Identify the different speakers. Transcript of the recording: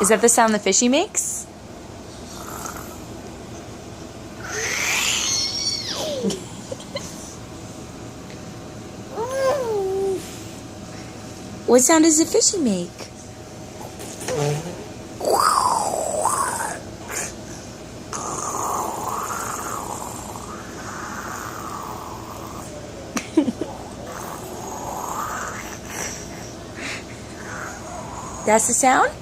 Speaker 1: Is that the sound the fishy makes? What sound does the fishy make? That's the sound?